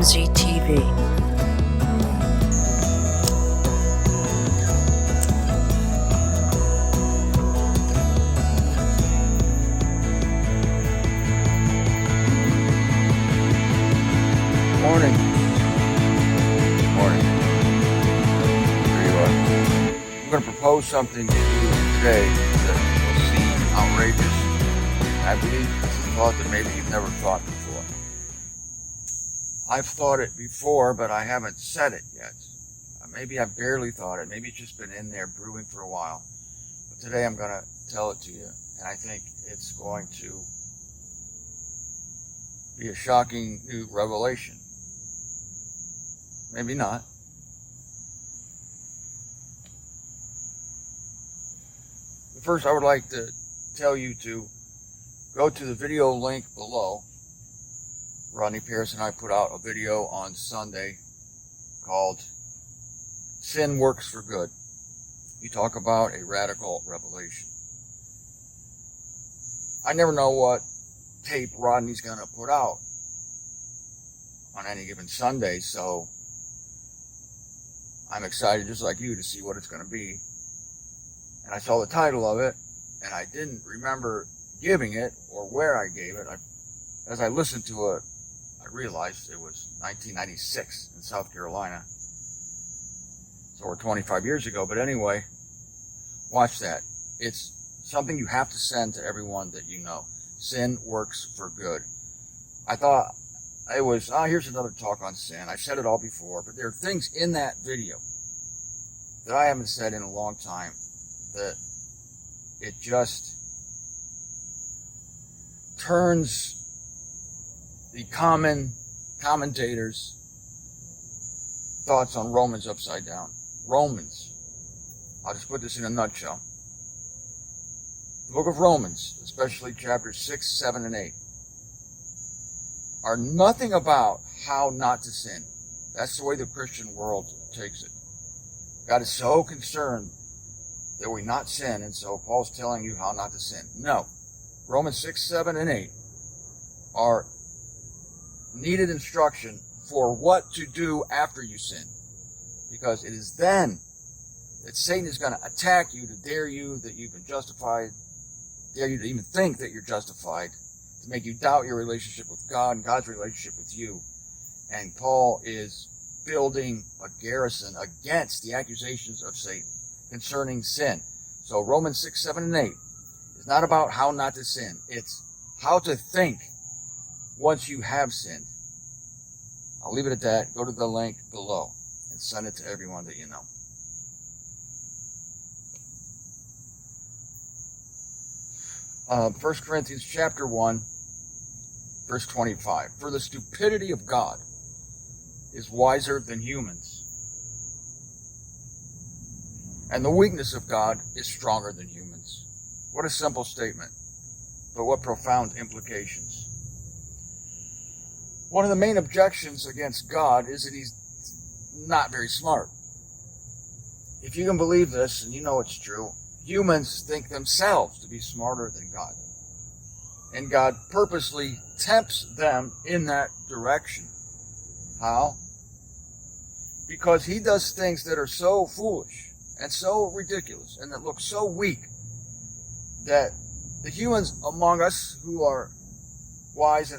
MZTV. Morning. Morning. There you are. I'm going to propose something to you today that will seem outrageous. I believe this is a thought that maybe you've never thought before. I've thought it before, but I haven't said it yet. Maybe I've barely thought it. Maybe it's just been in there brewing for a while. But today I'm going to tell it to you, and I think it's going to be a shocking new revelation. Maybe not. But first, I would like to tell you to go to the video link below. Rodney Pierce and I put out a video on Sunday called Sin Works for Good. We talk about a radical revelation. I never know what tape Rodney's going to put out on any given Sunday, so I'm excited just like you to see what it's going to be. And I saw the title of it, and I didn't remember giving it or where I gave it. As I listened to it, I realized it was 1996 in South Carolina. So we're 25 years ago. But anyway, watch that. It's something you have to send to everyone that you know. Sin works for good. I thought it was, here's another talk on sin. I've said it all before, but there are things in that video that I haven't said in a long time that it just turns the commentators' thoughts on Romans upside down. Romans. I'll just put this in a nutshell. The book of Romans, especially chapters 6, 7, and 8, are nothing about how not to sin. That's the way the Christian world takes it. God is so concerned that we not sin, and so Paul's telling you how not to sin. No. Romans 6, 7, and 8 are needed instruction for what to do after you sin. Because it is then that Satan is going to attack you to dare you that you've been justified, dare you to even think that you're justified, to make you doubt your relationship with God and God's relationship with you. And Paul is building a garrison against the accusations of Satan concerning sin. So Romans 6, 7, and 8 is not about how not to sin. It's how to think once you have sinned. I'll leave it at that. Go to the link below and send it to everyone that you know. First Corinthians chapter 1, verse 25. For the stupidity of God is wiser than humans, and the weakness of God is stronger than humans. What a simple statement, but what profound implications. One of the main objections against God is that he's not very smart. If you can believe this, and you know it's true, humans think themselves to be smarter than God. And God purposely tempts them in that direction. How? Because he does things that are so foolish and so ridiculous and that look so weak that the humans among us who are wise in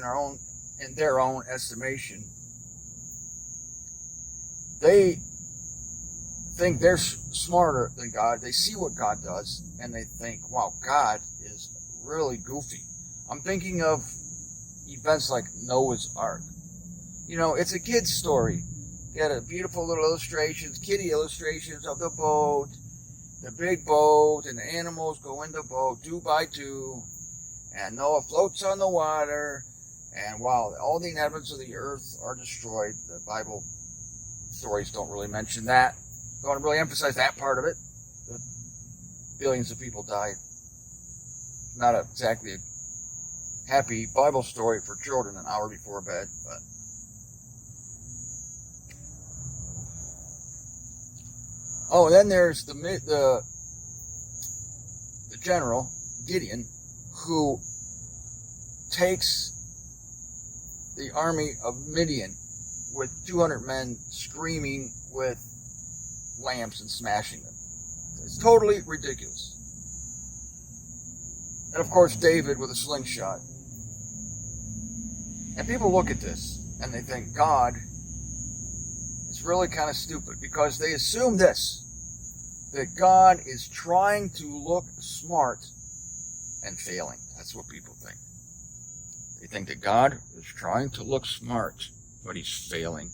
their own estimation, they think they're smarter than God. They see what God does and they think, wow, God is really goofy. I'm thinking of events like Noah's Ark. You know, it's a kid's story. You got a beautiful little illustrations, kiddie illustrations of the boat, the big boat, and the animals go in the boat 2 by 2, and Noah floats on the water, and while all the inhabitants of the earth are destroyed, the Bible stories don't really mention that. Don't really emphasize that part of it. The billions of people died. Not exactly a happy Bible story for children an hour before bed, but oh, and then there's the general Gideon, who takes the army of Midian with 200 men screaming with lamps and smashing them. It's totally ridiculous. And of course, David with a slingshot. And people look at this and they think God is really kind of stupid because they assume this, that God is trying to look smart and failing. That's what people think. They think that God is trying to look smart, but he's failing.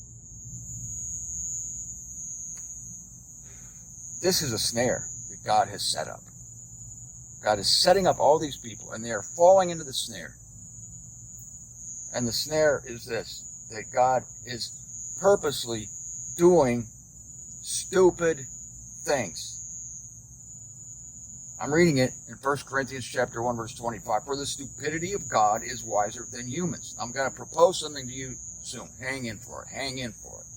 This is a snare that God has set up. God is setting up all these people, and they are falling into the snare. And the snare is this, that God is purposely doing stupid things. I'm reading it in 1 Corinthians chapter 1, verse 25. For the stupidity of God is wiser than humans. I'm going to propose something to you soon. Hang in for it. Hang in for it.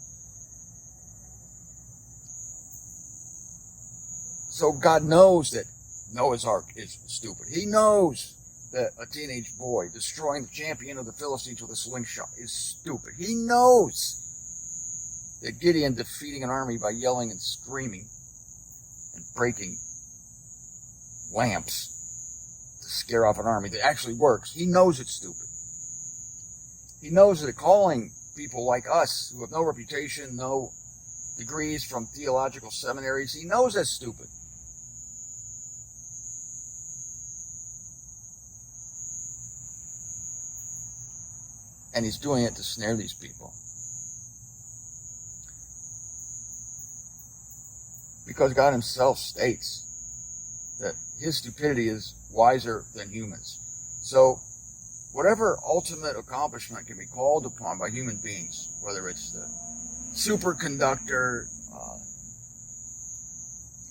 So God knows that Noah's Ark is stupid. He knows that a teenage boy destroying the champion of the Philistines with a slingshot is stupid. He knows that Gideon defeating an army by yelling and screaming and breaking lamps to scare off an army that actually works. He knows it's stupid. He knows that calling people like us who have no reputation, no degrees from theological seminaries, he knows that's stupid. And he's doing it to snare these people. Because God himself states that his stupidity is wiser than humans. So whatever ultimate accomplishment can be called upon by human beings, whether it's the superconductor,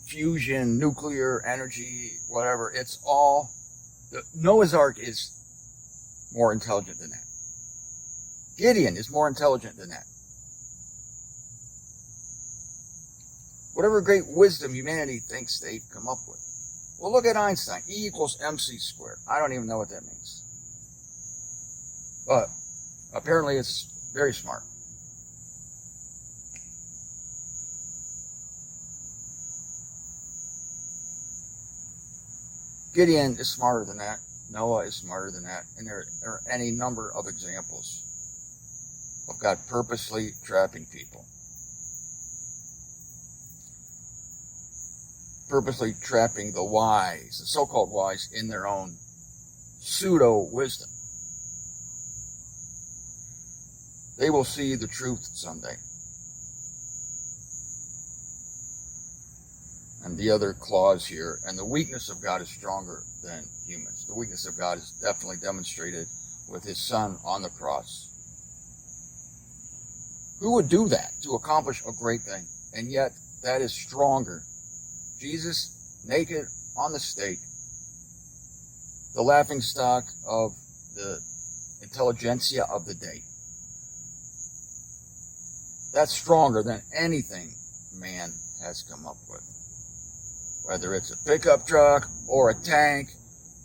fusion, nuclear energy, whatever, it's all, Noah's Ark is more intelligent than that. Gideon is more intelligent than that. Whatever great wisdom humanity thinks they've come up with. Well, look at Einstein. E equals mc squared. I don't even know what that means. But apparently it's very smart. Gideon is smarter than that. Noah is smarter than that. And there are any number of examples of God purposely trapping people. Purposely trapping the wise, the so-called wise, in their own pseudo-wisdom. They will see the truth someday. And the other clause here, and the weakness of God is stronger than humans. The weakness of God is definitely demonstrated with his son on the cross. Who would do that to accomplish a great thing? And yet, that is stronger. Jesus, naked on the stake, the laughingstock of the intelligentsia of the day. That's stronger than anything man has come up with. Whether it's a pickup truck, or a tank,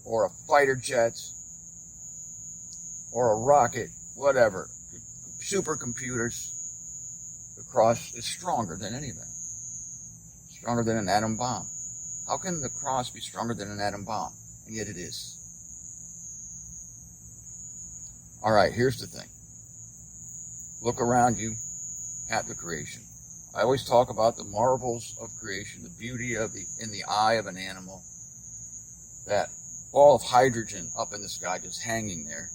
or a fighter jet, or a rocket, whatever. Supercomputers. The cross is stronger than any of that. Stronger than an atom bomb. How can the cross be stronger than an atom bomb? And yet it is. All right, here's the thing. Look around you at the creation. I always talk about the marvels of creation, the beauty of in the eye of an animal, that ball of hydrogen up in the sky just hanging there,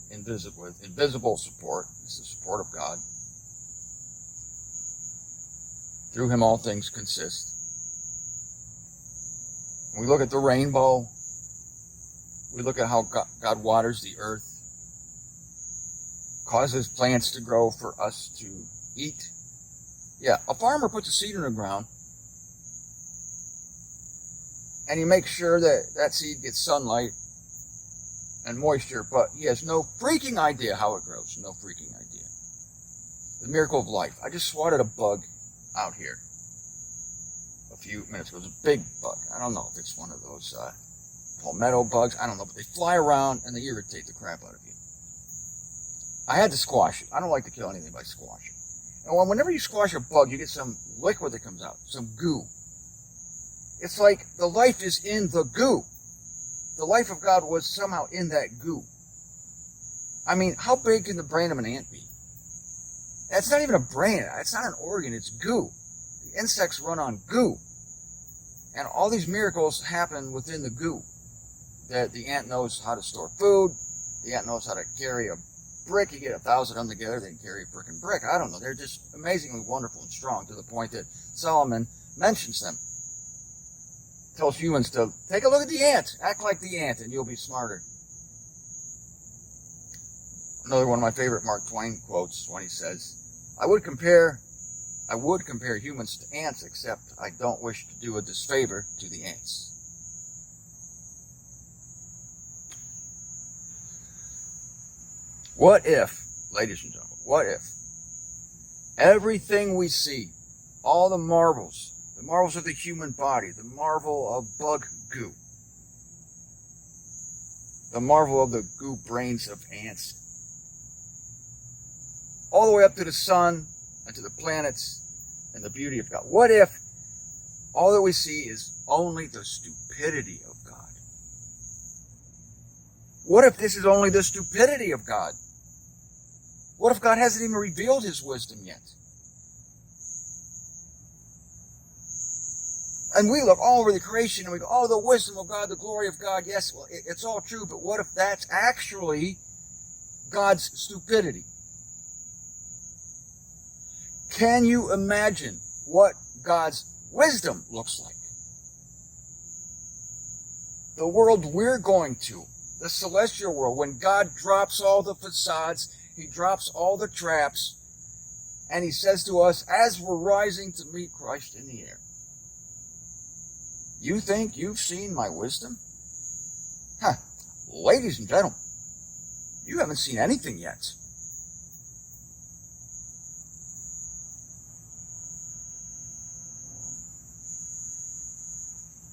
invisible, with invisible support. It's the support of God. Through him all things consist. When we look at the rainbow, we look at how God waters the earth, causes plants to grow for us to eat. Yeah, a farmer puts a seed in the ground, and he makes sure that that seed gets sunlight and moisture, but he has no freaking idea how it grows. No freaking idea. The miracle of life. I just swatted a bug out here a few minutes ago. It was a big bug. I don't know if it's one of those palmetto bugs. I don't know, but they fly around and they irritate the crap out of you. I had to squash it. I don't like to kill anything by squashing. And whenever you squash a bug, you get some liquid that comes out, some goo. It's like the life is in the goo. The life of God was somehow in that goo. I mean, how big can the brain of an ant be? It's not even a brain. It's not an organ. It's goo. The insects run on goo. And all these miracles happen within the goo. That the ant knows how to store food. The ant knows how to carry a brick. You get 1,000 of them together, they can carry a frickin' brick. I don't know. They're just amazingly wonderful and strong to the point that Solomon mentions them. Tells humans to take a look at the ant. Act like the ant and you'll be smarter. Another one of my favorite Mark Twain quotes when he says, I would compare humans to ants, except I don't wish to do a disfavor to the ants. What if, ladies and gentlemen, what if everything we see, all the marvels of the human body, the marvel of bug goo, the marvel of the goo brains of ants, all the way up to the sun and to the planets and the beauty of God. What if all that we see is only the stupidity of God? What if this is only the stupidity of God? What if God hasn't even revealed his wisdom yet? And we look all over the creation and we go, oh, the wisdom of God, the glory of God. Yes, well, it's all true, but what if that's actually God's stupidity? Can you imagine what God's wisdom looks like? The world we're going to, the celestial world, when God drops all the facades, he drops all the traps, and he says to us, as we're rising to meet Christ in the air, you think you've seen my wisdom? Huh. Ladies and gentlemen, you haven't seen anything yet.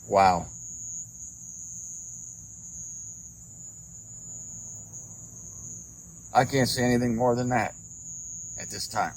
Wow. I can't say anything more than that at this time.